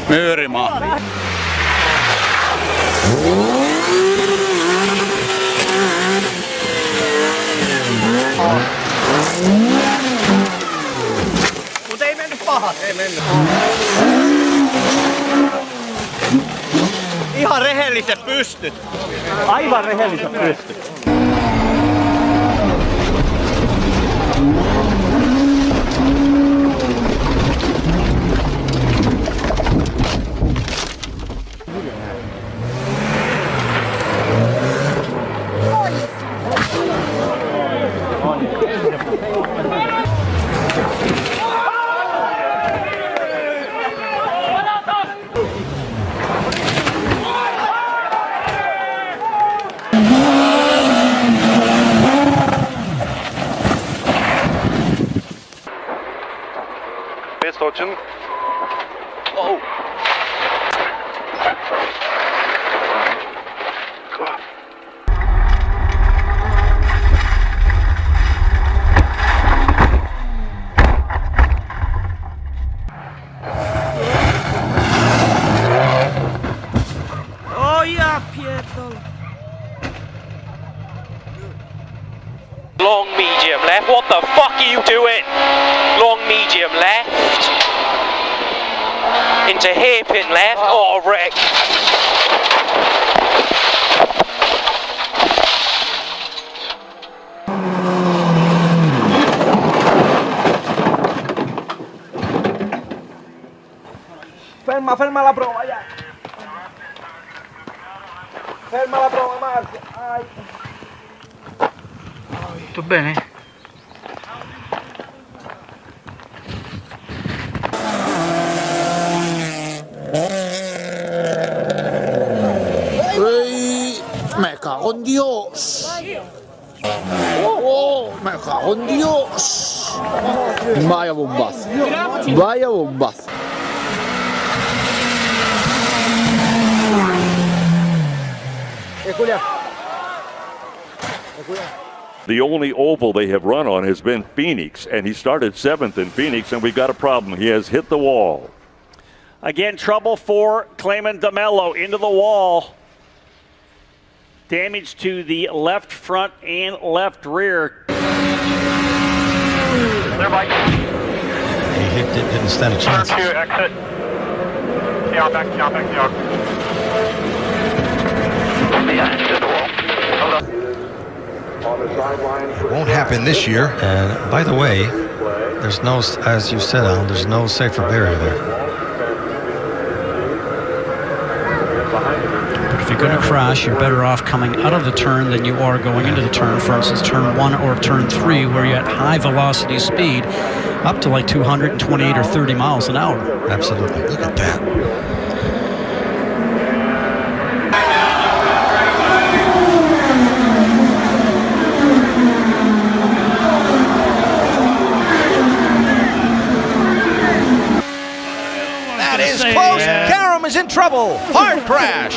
Myyrimaa. Mut ei mennyt pahat. Ei mennyt. Ihan rehelliset pystyt. Aivan rehelliset pystyt. Pitstootsen. Oh. Oh ja, pierdol. Long medium left. What the fuck are you doing? Long medium left. Into hairpin left. Oh, wreck. Ferma la prova, ya. Ferma la prova, Marzio. Ai. Tutto bene? Me cago en Dios. Oh, me cago en Dios. Vaya bombazo. Vaya bombazo. The only oval they have run on has been Phoenix, and he started 7th in Phoenix, and we've got a problem. He has hit the wall. Again, trouble for Clayman DeMello into the wall. Damage to the left front and left rear. Clear bike. He didn't stand a chance. Turn 2, exit. Back. Yeah, hit the wall. Hold up. Won't happen this year. And by the way, there's no, as you said, Alan, there's no safer barrier there. But if you're going to crash, you're better off coming out of the turn than you are going into the turn. For instance, turn 1 or turn 3, where you're at high velocity speed, up to like 228 or 30 miles an hour. Absolutely. Look at that. is in trouble. Hard crash.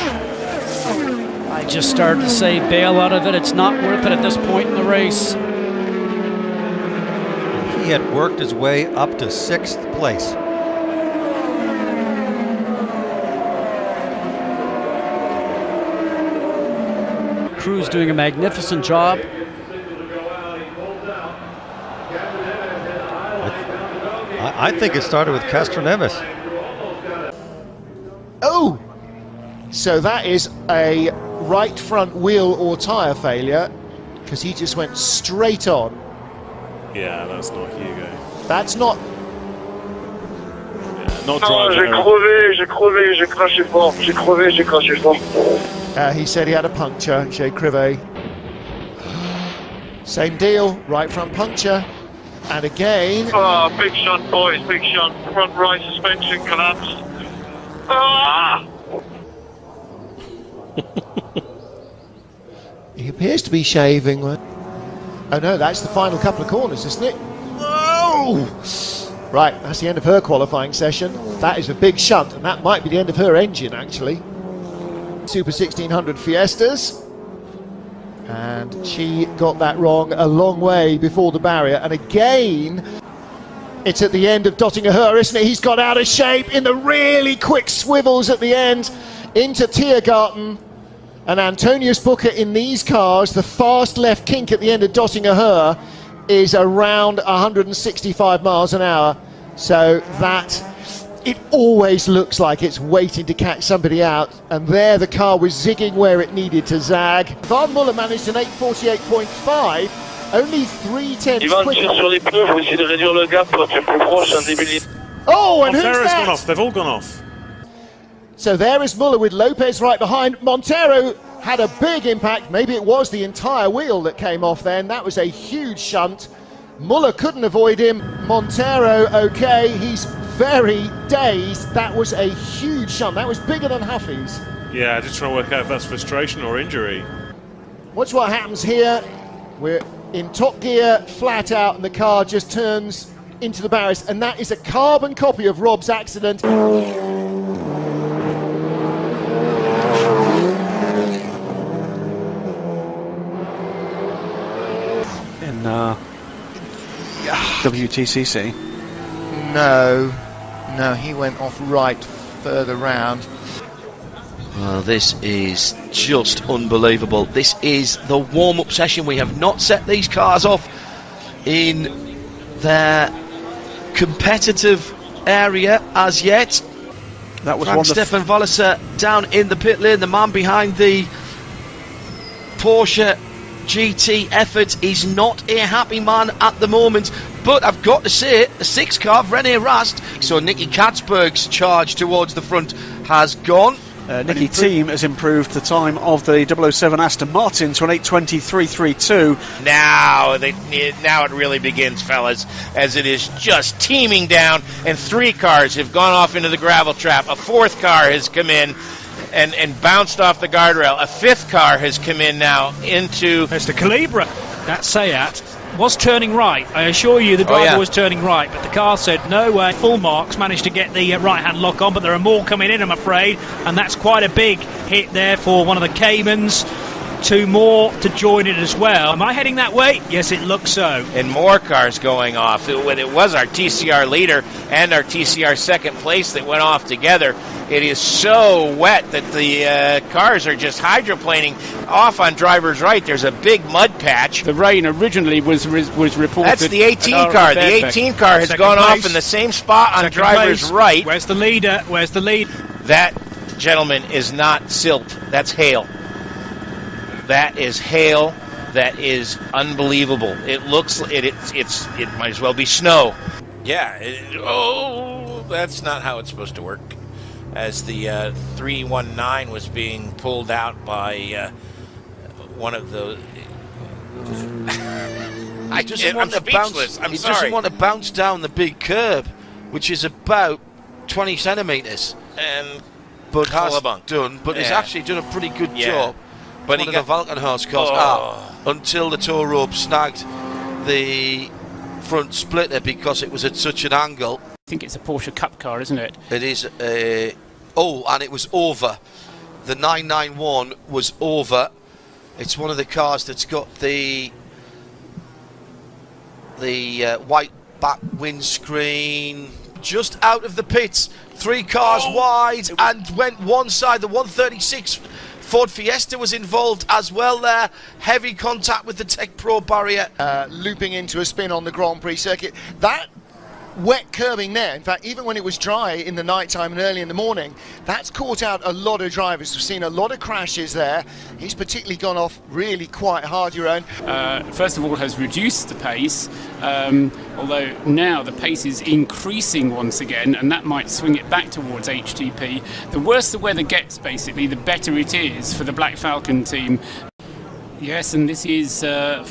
I just started to say bail out of it. It's not worth it at this point in the race. He had worked his way up to 6th place. Crew's doing a magnificent job. I think it started with Castroneves. Oh! So that is a right front wheel or tyre failure, because he just went straight on. Yeah, that's not Hugo. That's not... Yeah, not driving. J'ai craché fort. he said he had a puncture, Jay Crivet. Same deal, right front puncture. And again... Oh, big shunt, boys, big shunt. Front right suspension collapsed. Ah! He appears to be shaving. Oh no, that's the final couple of corners, isn't it? Whoa! Right, that's the end of her qualifying session. That is a big shunt, and that might be the end of her engine, actually. Super 1600 Fiestas. And she got that wrong a long way before the barrier. And again, it's at the end of Dottinger, isn't it? He's got out of shape in the really quick swivels at the end into Tiergarten. And Antonius Booker in these cars, the fast left kink at the end of Dottinger is around 165 miles an hour. So that, it always looks like it's waiting to catch somebody out. And there the car was zigging where it needed to zag. Van Muller managed an 8:48.5, only 3/10 quicker. Oh, and who's Montero's that? gone off. They've all gone off. So there is Muller with Lopez right behind. Montero had a big impact. Maybe it was the entire wheel that came off then. That was a huge shunt. Muller couldn't avoid him. Montero, okay, he's very dazed. That was a huge shunt. That was bigger than Huffy's. Yeah, just trying to work out if that's frustration or injury. Watch what happens here. We're in top gear, flat out, and the car just turns into the barriers. And that is a carbon copy of Rob's accident. In WTCC? No, he went off right further round. Well, this is just unbelievable. This is the warm-up session. We have not set these cars off in their competitive area as yet. That was Frank Stefan Walliser down in the pit lane, the man behind the Porsche GT effort. Is not a happy man at the moment, but I've got to say, the 6 car, René Rast, so Nicky Katzberg's charge towards the front has gone. Nicky Team has improved the time of the 007 Aston Martin to an 8:23.32. Now it really begins, fellas, as it is just teeming down, and 3 cars have gone off into the gravel trap. A 4th car has come in and bounced off the guardrail. A 5th car has come in now into... Mr. Calibra. That Seat was turning right. I assure you the driver was turning right, but the car said no way. Full marks managed to get the right-hand lock on, but there are more coming in, I'm afraid, and that's quite a big hit there for one of the Caymans. 2 more to join it as well. Am I heading that way? Yes, it looks so. And more cars going off. It was our TCR leader and our TCR second place that went off together. It is so wet that the cars are just hydroplaning off on driver's right. There's a big mud patch. The rain originally was reported. That's the 18 car. The 18 car has gone off in the same spot on driver's right. Where's the leader? Where's the lead? That, gentlemen, is not silt. That's hail. That is hail. That is unbelievable. It looks it might as well be snow. Yeah. That's not how it's supposed to work. As the 319 was being pulled out by one of the. He doesn't want to bounce down the big curb, which is about 20 centimetres. But has done. But he's actually done a pretty good job. But one of the Valkenhaus cars until the tow rope snagged the front splitter because it was at such an angle. I think it's a Porsche Cup car, isn't it? It is a Oh, and it was over. The 991 was over. It's one of the cars that's got the white back windscreen, just out of the pits. 3 cars wide and went one side. The 136 Ford Fiesta was involved as well there. Heavy contact with the Tech Pro barrier. Looping into a spin on the Grand Prix circuit. That wet curbing there, in fact, even when it was dry in the night time and early in the morning, that's caught out a lot of drivers. We've seen a lot of crashes there. He's particularly gone off really quite hard, your own. First of all, has reduced the pace, although now the pace is increasing once again, and that might swing it back towards HTP. The worse the weather gets, basically, the better it is for the Black Falcon team. Yes, and this is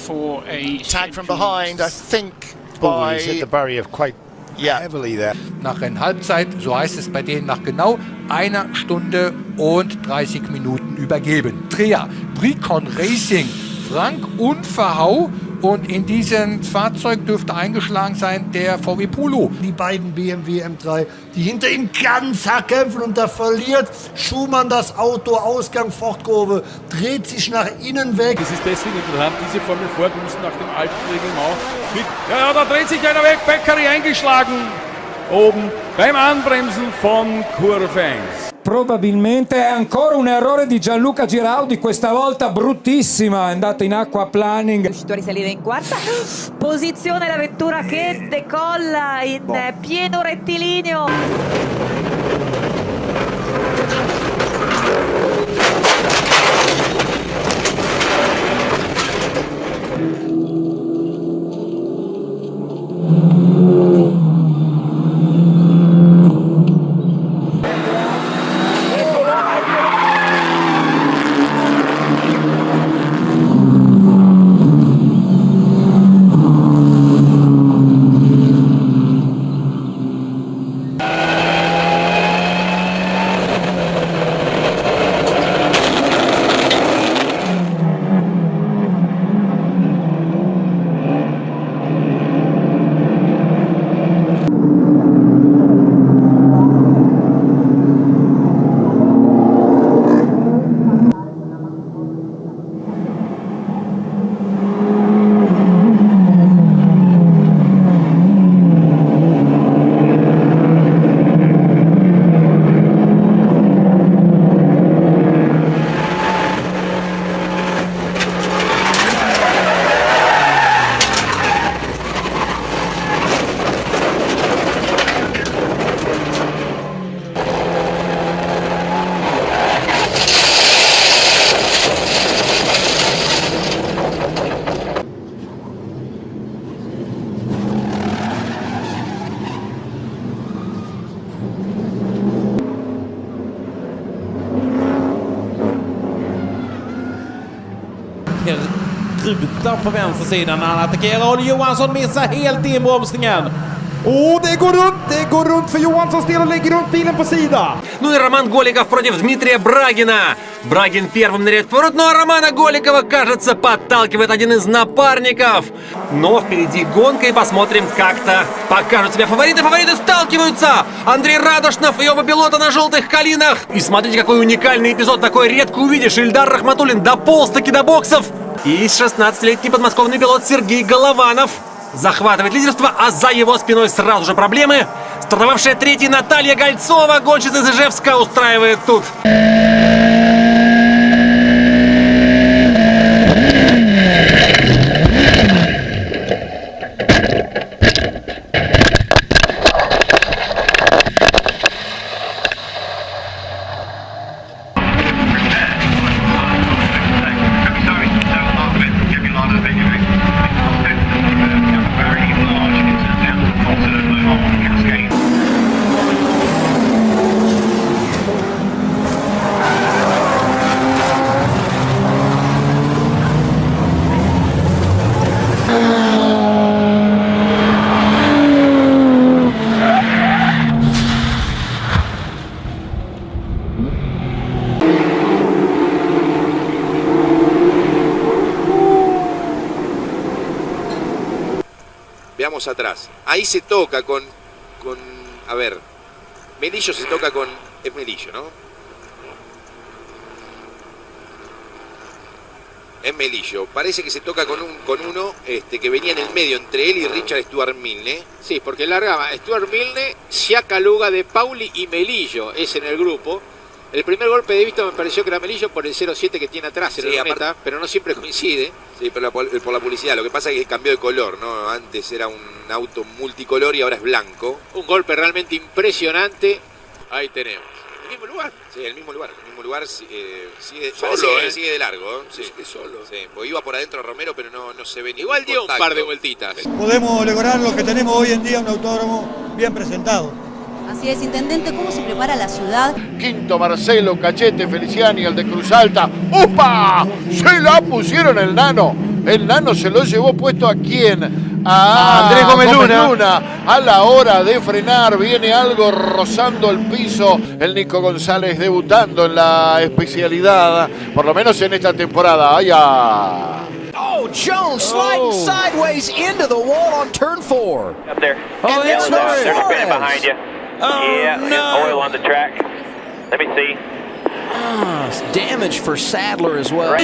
for a tag from behind, I think, by... He's hit the barrier quite heavily there. Nach Rennhalbzeit, so heißt es bei denen, nach genau 1 Stunde und 30 Minuten übergeben. Dreher, Bricon Racing, Frank und Verhau. Und in diesem Fahrzeug dürfte eingeschlagen sein der VW Polo. Die beiden BMW M3, die hinter ihm ganz hart kämpfen, und da verliert Schumann das Auto, Ausgang Fortkurve, dreht sich nach innen weg. Das ist deswegen interessant, diese Formel Ford müssen nach dem alten Reglement ja, da dreht sich einer weg, Beccari eingeschlagen, oben beim Anbremsen von Kurve 1. Probabilmente è ancora un errore di Gianluca Giraudi, questa volta bruttissima, è andata in aquaplaning. È riuscito a risalire in quarta posizione la vettura che decolla in pieno rettilineo. Ruta på vänstersidan när han attackerar, och Johansson missar helt inbromsningen. Det går runt för Johansson, Stel och lägger runt bilen på sida. Ну и Роман Голиков против Дмитрия Брагина. Брагин первым ныряет поворот, но Романа Голикова, кажется, подталкивает один из напарников. Но впереди гонка, и посмотрим, как-то покажут себя фавориты. Фавориты сталкиваются. Андрей Радошнов и оба пилота на желтых калинах. И смотрите, какой уникальный эпизод, такой редко увидишь. Ильдар Рахматуллин дополз-таки до боксов. И 16-летний подмосковный пилот Сергей Голованов захватывает лидерство, а за его спиной сразу же проблемы. Стартовавшая третьей Наталья Гольцова, гонщица из Ижевска, устраивает тут. Veamos atrás. Ahí se toca con a ver, Melillo se toca con Es Melillo, ¿no? Es Melillo. Parece que se toca con uno que venía en el medio entre él y Richard Stuart Milne. Sí, porque largaba Stuart Milne, Siaka Luga de Pauli y Melillo. Es en el grupo. El primer golpe de vista me pareció que era Melillo por el 0-7 que tiene atrás en la meta, pero no siempre coincide. Sí, pero por la publicidad. Lo que pasa es que cambió de color, ¿no? Antes era un auto multicolor y ahora es blanco. Un golpe realmente impresionante. Ahí tenemos. ¿El mismo lugar? Sí, el mismo lugar. El mismo lugar sigue de largo. Sí, solo. Sí, porque iba por adentro Romero, pero no se ve ni. Igual dio un par de vueltitas. Podemos lograr lo que tenemos hoy en día, un autódromo bien presentado. Así es, intendente, ¿cómo se prepara la ciudad? Quinto Marcelo Cachete Feliciani, el de Cruz Alta. ¡Upa! Se la pusieron el nano. El nano se lo llevó puesto ¿a quién? A Andrés Gómez Luna. A la hora de frenar viene algo rozando el piso. El Nico González debutando en la especialidad, por lo menos en esta temporada. Oh, Jones sliding sideways into the wall on turn 4. Up there. Oh, there's a spinning behind you. Oh, yeah, oil on the track. Let me see. It's damage for Sadler as well.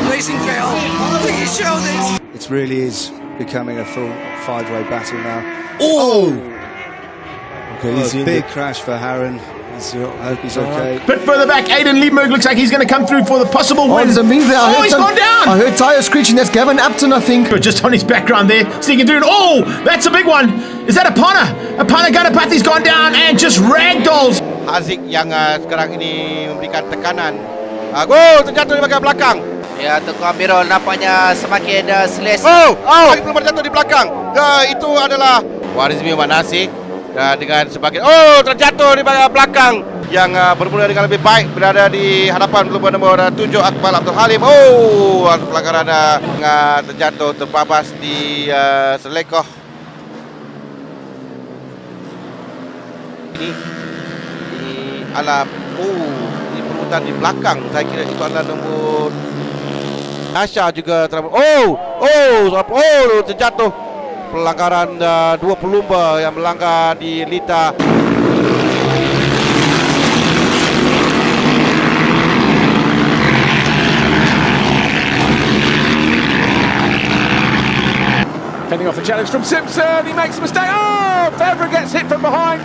Racing fail. Please show this. It really is becoming a full five-way battle now. Oh! Okay, big crash for Harron. I hope he's okay. Bit further back, Aiden Liebberg looks like he's going to come through for the possible win. There's a move there. He's gone down. I heard tyre screeching. That's Gavin Upton, I think. But just on his background there, so he can do it. Oh, that's a big one. Is that Apana Ganapathi's gone down and just ragdolls. Azik yang sekarang ini memberikan tekanan. Terjatuh di bagian belakang. Ya, Tengku Amirul nampaknya semakin selesa. Lagi belum terjatuh di belakang. Itu adalah Warizmi Manasi. Dengan sebagian terjatuh di bagian belakang yang bermula dengan lebih baik, berada di hadapan pelumba nombor 7 Akmal Abdul Halim. Pelanggaran terjatuh terbabas di selekoh ini di alam di perebutan di belakang. Saya kira itu adalah nombor Nasha juga terjatuh. Pelanggaran dua pelumba yang melanggar di Lita. Fending off the challenge from Simpson, he makes a mistake. Febvre gets hit from behind.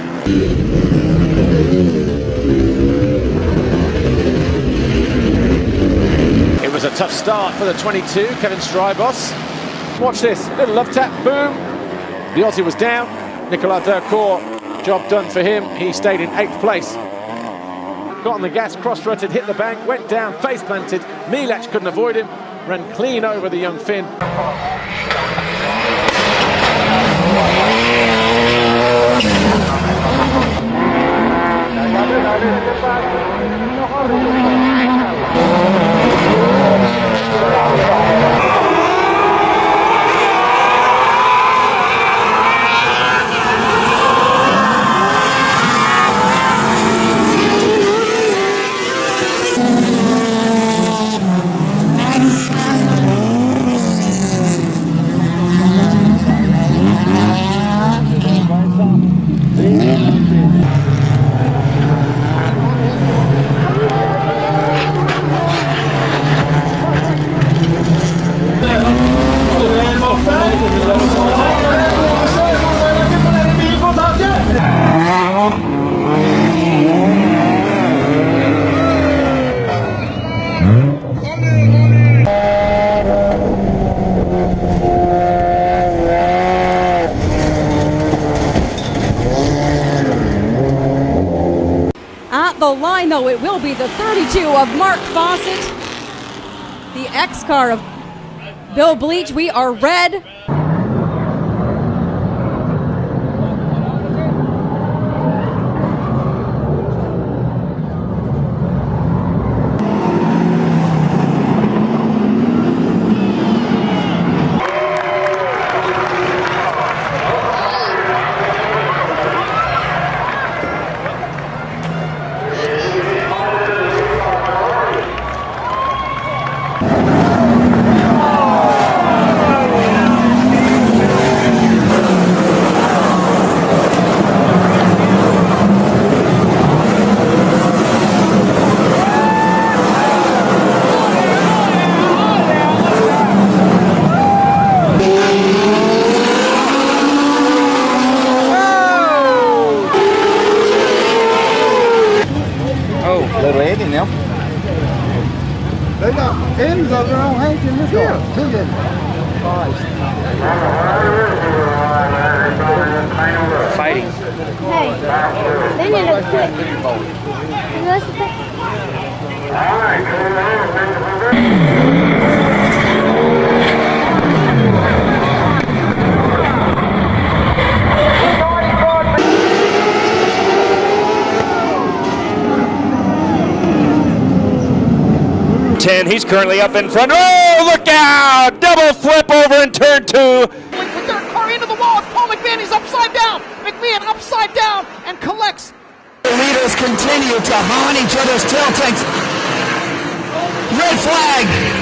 It was a tough start for the 22, Kevin Strybos. Watch this, little love tap, boom. The Aussie was down. Nicolas Durcourt, job done for him. He stayed in 8th place. Got on the gas, cross-rutted, hit the bank, went down, face planted. Milach couldn't avoid him, ran clean over the young Finn. At the line, though, it will be the 32 of Mark Fawcett. the X car of Bill Bleach. We are red. They got ends of their own hands in this here. Fighting. Hey, they need to quit. He's currently up in front. Oh, look out! Double flip over in turn 2. With their car into the wall, Paul McMahon is upside down. McMahon upside down and collects. The leaders continue to haunt each other's tail tanks. Red flag.